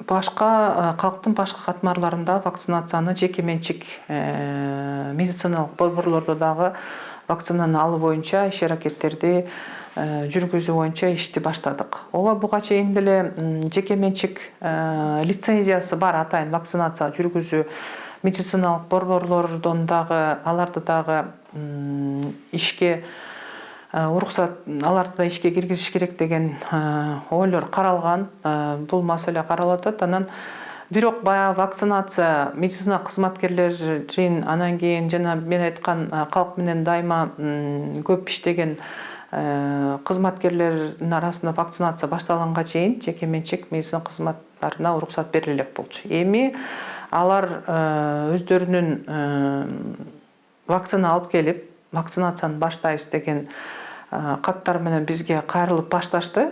калктын башка катмарларында вакцинацияны жеке менчик медициналык борборлордо дагы вакцинаны алуу боюнча иш-аракеттерди жүргүзүү боюнча ишти баштадык. Ооба буга чейин деле жеке менчик лицензиясы бар атайын вакцинация жүргүзүү медициналык борборлордон дагы аларды дагы ишке уруксат аларды да ишке киргизиш керек деген ойлор каралган. Бул маселе каралып атат. Анан бирок баягы вакцинация медицина кызматкерлерин анан кийин жана мен айткан калк менен дайыма көп иштеген кызматкерлердин арасында вакцинация башталганга чейин жеке менчик медицина кызматтарына уруксат бериле элек болчу. Эми алар өздөрүнүн вакцина алып келип вакцинацияны баштайбыз деген каттар менен бизге кайрылып башташты.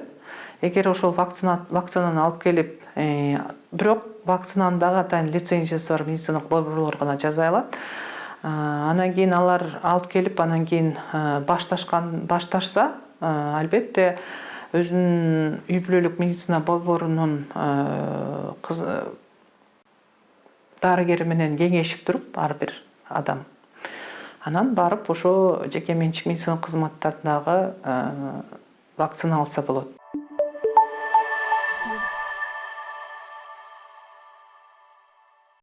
Эгер ошол вакцинаны алып келип, бирок вакцинанын дагы атайын лицензиясы бар медициналык борборлор гана жасай алат. Анан кийин алар алып келип, анан кийин башташса, албетте өзүнүн үй бүлөлүк медицина борборунун дарыгери менен кеңешип туруп ар бир адам. Анан барып ошо жеке менчик медицина кызматтарындагы вакцина алса болот.